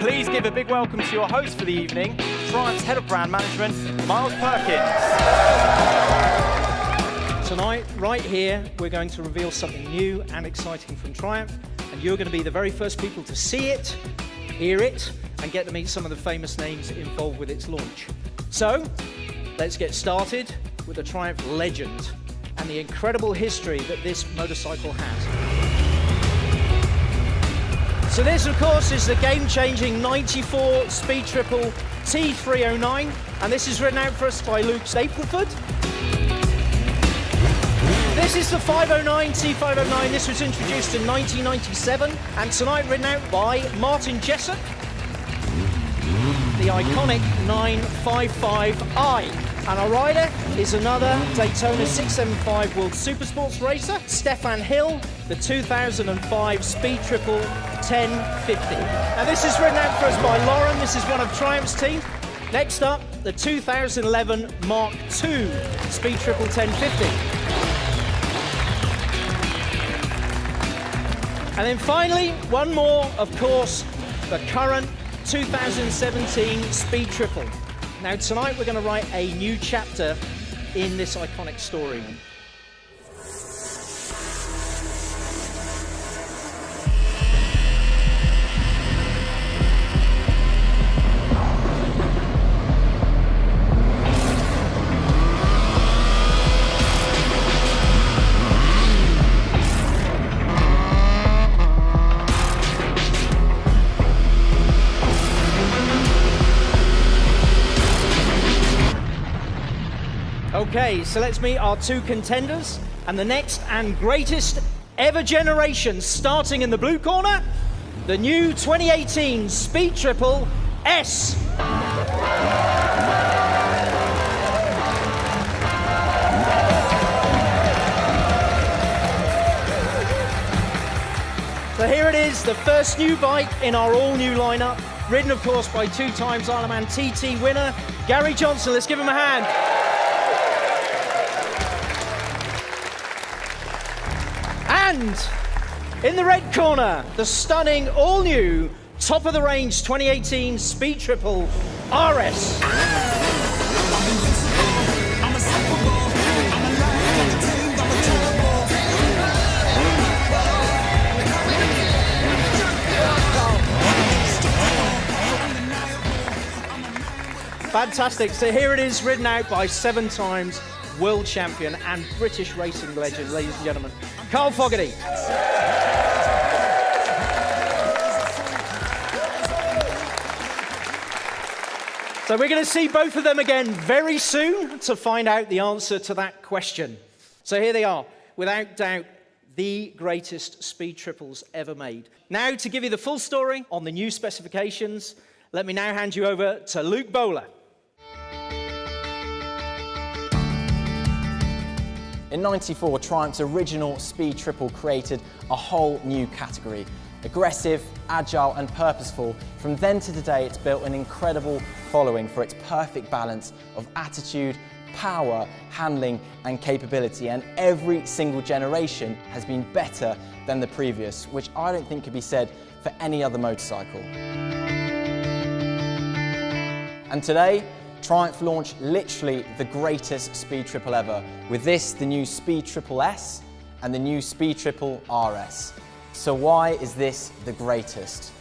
Please give a big welcome to your host for the evening, Triumph's Head of Brand Management, Miles Perkins. Tonight, right here, we're going to reveal something new and exciting from Triumph, and you're going to be the very first people to see it, hear it, and get to meet some of the famous names involved with its launch. So, let's get started with the Triumph legend and the incredible history that this motorcycle has. So this, of course, is the game-changing 94 Speed Triple T309, and this is ridden out for us by Luke Stapleford. This is the 509 T509. This was introduced in 1997, and tonight ridden out by Martin Jessup, the iconic 955i. And our rider is another Daytona 675 World Supersports racer, Stefan Hill, the 2005 Speed Triple 1050. And this is ridden out for us by Lauren. This is one of Triumph's team. Next up, the 2011 Mark II Speed Triple 1050. And then finally, one more, of course, the current 2017 Speed Triple. Now tonight we're going to write a new chapter in this iconic story. Okay, so let's meet our two contenders and the next and greatest ever generation. Starting in the blue corner, the new 2018 Speed Triple S. So here it is, the first new bike in our all-new lineup, ridden, of course, by two-times Isleman TT winner, Gary Johnson. Let's give him a hand. And in the red corner, the stunning, all-new, top-of-the-range 2018 Speed Triple RS. Fantastic. So here it is, ridden out by 7 times world champion and British racing legend, ladies and gentlemen, Carl Fogarty. So we're going to see both of them again very soon to find out the answer to that question. So here they are, without doubt, the greatest Speed Triples ever made. Now, to give you the full story on the new specifications, let me now hand you over to Luke Bowler. In '94, Triumph's original Speed Triple created a whole new category. Aggressive, agile and purposeful, from then to today it's built an incredible following for its perfect balance of attitude, power, handling and capability, and every single generation has been better than the previous, which I don't think could be said for any other motorcycle. And today, Triumph launched literally the greatest Speed Triple ever, with this, the new Speed Triple S and the new Speed Triple RS. So why is this the greatest?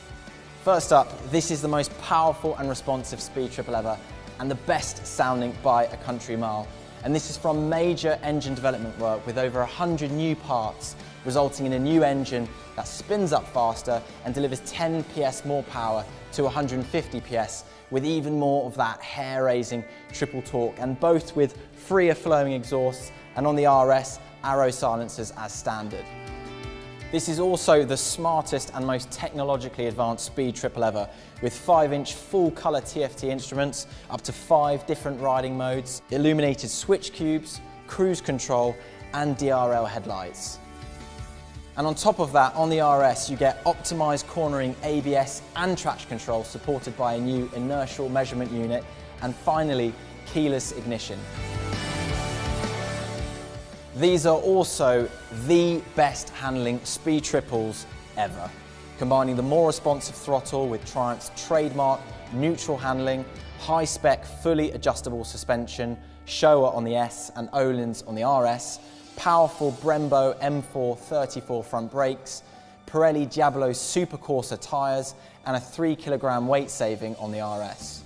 First up, this is the most powerful and responsive Speed Triple ever and the best sounding by a country mile. And this is from major engine development work with over 100 new parts, resulting in a new engine that spins up faster and delivers 10 PS more power to 150 PS, with even more of that hair-raising triple torque, and both with freer flowing exhausts, and on the RS, Arrow silencers as standard. This is also the smartest and most technologically advanced Speed Triple ever, with 5-inch full-colour TFT instruments, up to 5 different riding modes, illuminated switch cubes, cruise control, and DRL headlights. And on top of that, on the RS, you get optimised cornering ABS and traction control, supported by a new inertial measurement unit, and finally, keyless ignition. These are also the best handling speed triples ever, combining the more responsive throttle with Triumph's trademark neutral handling, high-spec fully adjustable suspension, Showa on the S and Öhlins on the RS, powerful Brembo M4 34 front brakes, Pirelli Diablo Super Corsa tyres, and a 3 kilogram weight saving on the RS.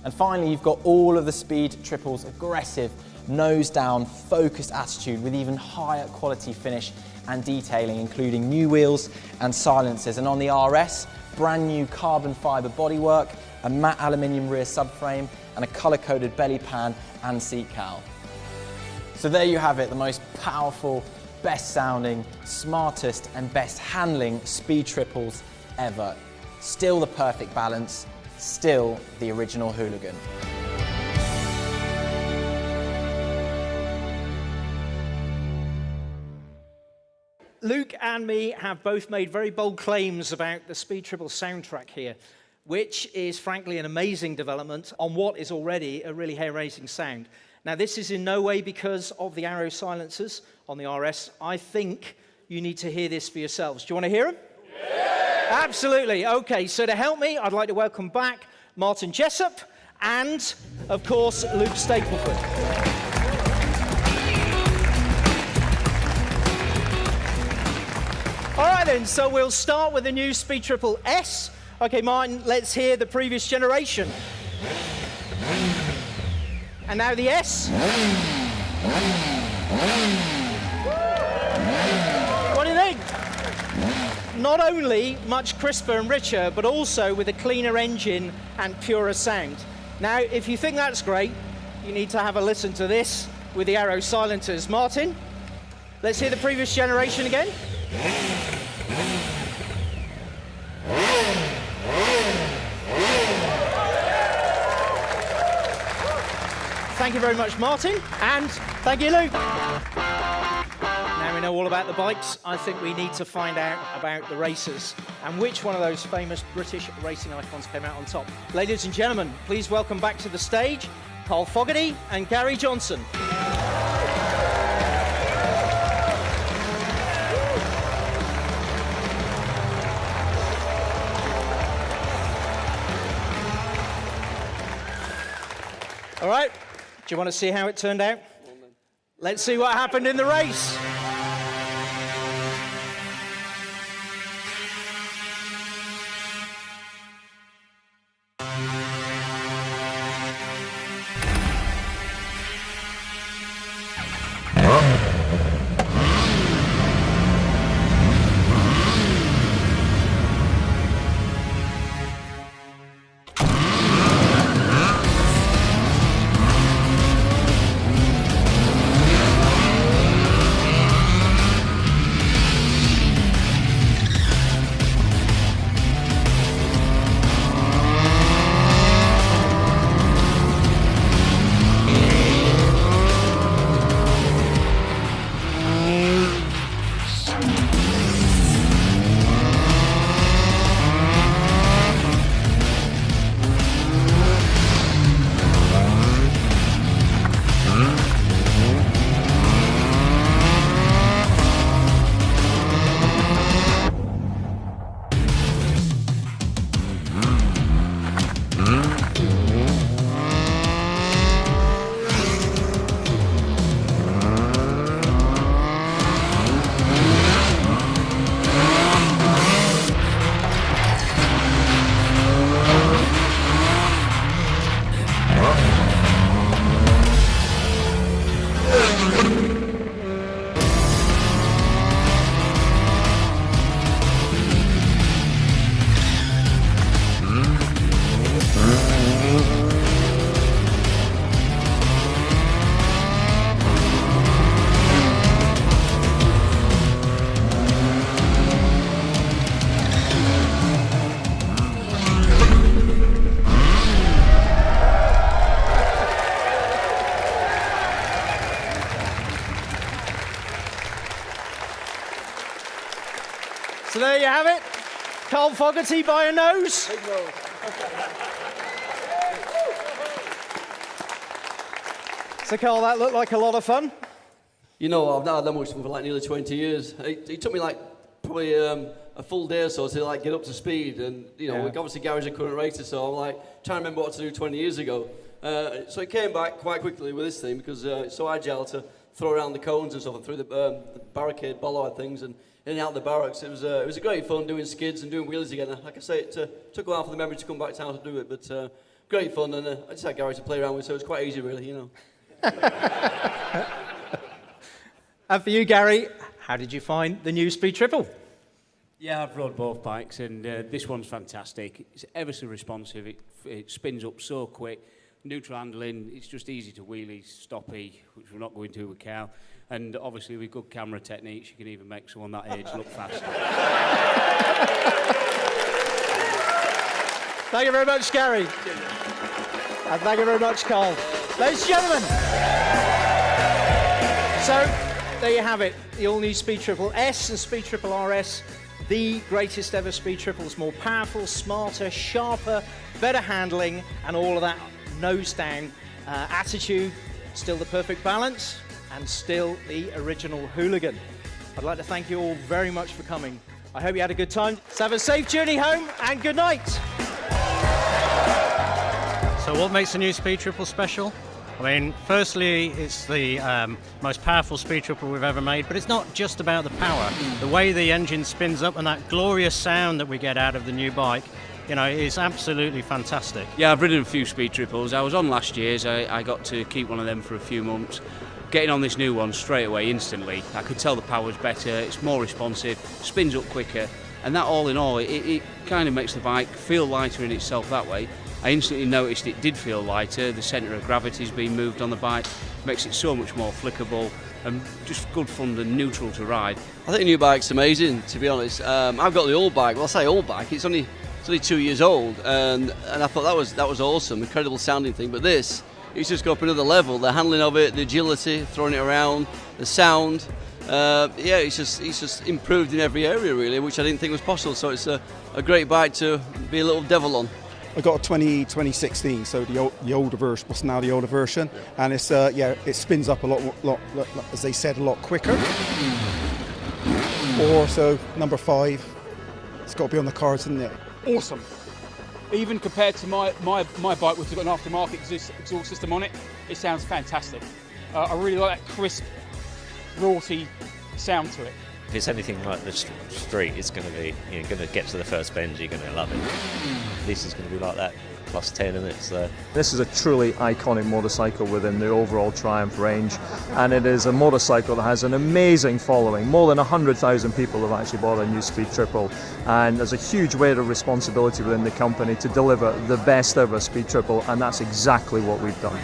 And finally, you've got all of the Speed Triple's aggressive, nose-down, focused attitude with even higher quality finish and detailing, including new wheels and silencers. And on the RS, brand new carbon fibre bodywork, a matte aluminium rear subframe, and a colour-coded belly pan and seat cowl. So there you have it, the most powerful, best sounding, smartest and best handling speed triples ever. Still the perfect balance, still the original hooligan. Luke and me have both made very bold claims about the Speed Triple soundtrack here, which is frankly an amazing development on what is already a really hair-raising sound. Now, this is in no way because of the Arrow silencers on the RS. I think you need to hear this for yourselves. Do you want to hear them? Yeah! Absolutely. Okay, so to help me, I'd like to welcome back Martin Jessup and, of course, Luke Stapleford. All right then, so we'll start with the new Speed Triple S. Okay, Martin, let's hear the previous generation. And now the S. What do you think? Not only much crisper and richer, but also with a cleaner engine and purer sound. Now, if you think that's great, you need to have a listen to this with the Arrow silencers. Martin, let's hear the previous generation again. Thank you very much, Martin, and thank you, Luke. Now we know all about the bikes, I think we need to find out about the racers and which one of those famous British racing icons came out on top. Ladies and gentlemen, please welcome back to the stage Carl Fogarty and Gary Johnson. All right. Do you want to see how it turned out? Let's see what happened in the race. So there you have it. Carl Fogarty by a nose. Big nose. So Carl, that looked like a lot of fun. You know, I've not had that much fun for like nearly 20 years. It took me like probably a full day or so to like get up to speed, and you know, obviously Gary's a current racer, so I'm like trying to remember what to do 20 years ago. So it came back quite quickly with this thing because it's so agile to throw around the cones and stuff, and through the barricade bollard things and in and out the barracks. It was a great fun doing skids and doing wheelies again. Like I say, it took a while for the memory to come back to how to do it, but great fun, and I just had Gary to play around with, so it was quite easy really, you know. And for you, Gary, how did you find the new Speed Triple? Yeah, I've rode both bikes, and this one's fantastic. It's ever so responsive. It spins up so quick. Neutral handling, it's just easy to wheelie, stoppy, which we're not going to with Cal. And obviously with good camera techniques, you can even make someone that age look faster. Thank you very much, Gary. And thank you very much, Carl. Ladies and gentlemen. So, there you have it. The all-new Speed Triple S and Speed Triple RS. The greatest ever Speed Triples. More powerful, smarter, sharper, better handling, and all of that nose-down attitude. Still the perfect balance, and still the original hooligan. I'd like to thank you all very much for coming. I hope you had a good time. So have a safe journey home, and good night. So what makes the new Speed Triple special? I mean, firstly, it's the most powerful Speed Triple we've ever made, but it's not just about the power. The way the engine spins up and that glorious sound that we get out of the new bike, you know, is absolutely fantastic. Yeah, I've ridden a few Speed Triples. I was on last year's. I got to keep one of them for a few months. Getting on this new one straight away, instantly, I could tell the power's better, it's more responsive, spins up quicker, and that all in all, it kind of makes the bike feel lighter in itself that way. I instantly noticed it did feel lighter, the centre of gravity's been moved on the bike, makes it so much more flickable and just good fun and neutral to ride. I think the new bike's amazing, to be honest. I've got the old bike. Well, I say old bike, it's only 2 years old, and I thought that was awesome, incredible sounding thing. But this, it's just got up another level. The handling of it, the agility, throwing it around, the sound. Yeah, it's just improved in every area really, which I didn't think was possible. So it's a great bike to be a little devil on. I got a 2016, so the older version. What's now the older version, and it's it spins up a lot, as they said, a lot quicker. Or so number 5, it's got to be on the cards, isn't it? Awesome. Even compared to my bike, which has got an aftermarket exhaust system on it, it sounds fantastic. I really like that crisp, raughty sound to it. If it's anything like the street, it's going to be, you're going to get to the first bend, you're going to love it. This is going to be like that, plus 10, and it's This is a truly iconic motorcycle within the overall Triumph range, and it is a motorcycle that has an amazing following. More than 100,000 people have actually bought a new Speed Triple, and there's a huge weight of responsibility within the company to deliver the best ever Speed Triple, and that's exactly what we've done.